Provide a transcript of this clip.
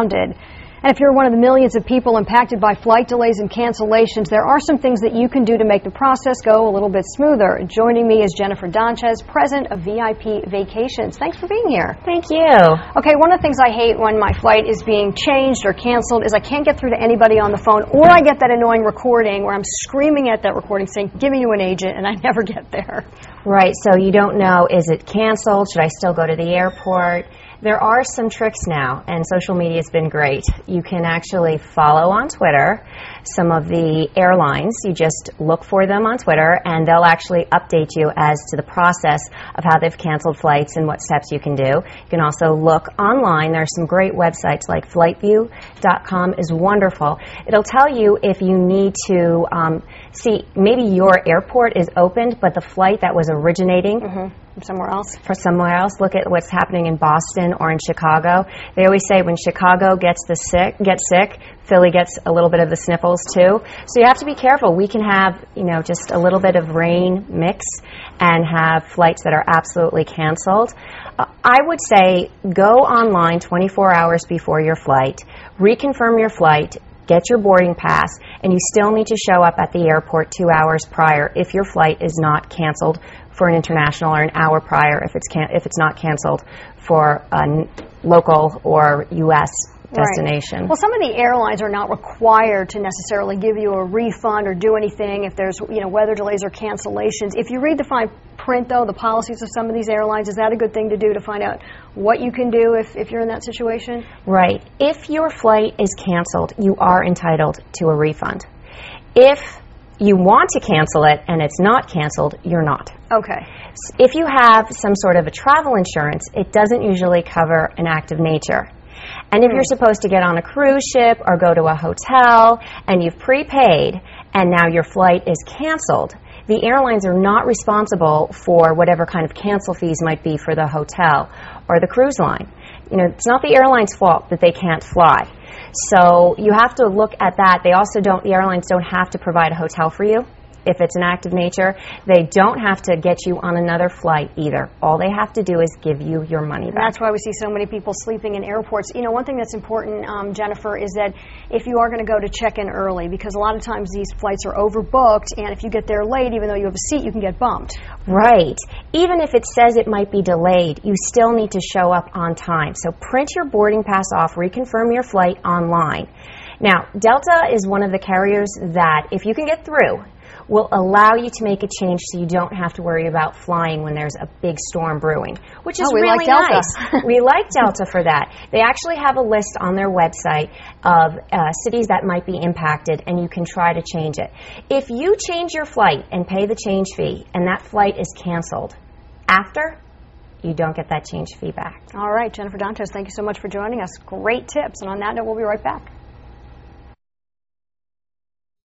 grounded. And if you're one of the millions of people impacted by flight delays and cancellations, there are some things that you can do to make the process go a little bit smoother. Joining me is Jennifer Donchez, president of VIP Vacations. Thanks for being here. Thank you. Okay, one of the things I hate when my flight is being changed or canceled is I can't get through to anybody on the phone, or I get that annoying recording where I'm screaming at that recording saying, "Give me an agent," and I never get there. Right, so you don't know, is it canceled? Should I still go to the airport? There are some tricks now, and social media has been great. You can actually follow on Twitter some of the airlines. You just look for them on Twitter, and they'll actually update you as to the process of how they've canceled flights and what steps you can do. You can also look online. There are some great websites like flightview.com is wonderful. It'll tell you if you need to see maybe your airport is opened, but the flight that was originating From somewhere else? For somewhere else. Look at what's happening in Boston or in Chicago. They always say when Chicago gets sick, Philly gets a little bit of the sniffles too. So you have to be careful. We can have, just a little bit of rain mix and have flights that are absolutely canceled. I would say go online 24 hours before your flight, reconfirm your flight, get your boarding pass, and you still need to show up at the airport 2 hours prior if your flight is not canceled for an international, or an hour prior if it's not canceled for a local or U.S. destination. Right. Well, some of the airlines are not required to necessarily give you a refund or do anything if there's weather delays or cancellations. If you read the fine print, though, the policies of some of these airlines, is that a good thing to do to find out what you can do if you're in that situation? Right. If your flight is canceled, you are entitled to a refund. If you want to cancel it and it's not canceled, you're not. Okay. If you have some sort of a travel insurance, it doesn't usually cover an act of nature. And if you're supposed to get on a cruise ship or go to a hotel and you've prepaid and now your flight is canceled, the airlines are not responsible for whatever kind of cancel fees might be for the hotel or the cruise line. It's not the airline's fault that they can't fly. So you have to look at that. The airlines don't have to provide a hotel for you if it's an act of nature. They don't have to get you on another flight either. All they have to do is give you your money back. And that's why we see so many people sleeping in airports. One thing that's important, Jennifer, is that if you are going to go to check-in early, because a lot of times these flights are overbooked, and if you get there late, even though you have a seat, you can get bumped. Right. Even if it says it might be delayed, you still need to show up on time. So print your boarding pass off, reconfirm your flight online. Now, Delta is one of the carriers that, if you can get through, will allow you to make a change so you don't have to worry about flying when there's a big storm brewing, which is really nice. We like Delta for that. They actually have a list on their website of cities that might be impacted, and you can try to change it. If you change your flight and pay the change fee and that flight is canceled after, you don't get that change fee back. All right, Jennifer Donchez, thank you so much for joining us. Great tips. And on that note, we'll be right back.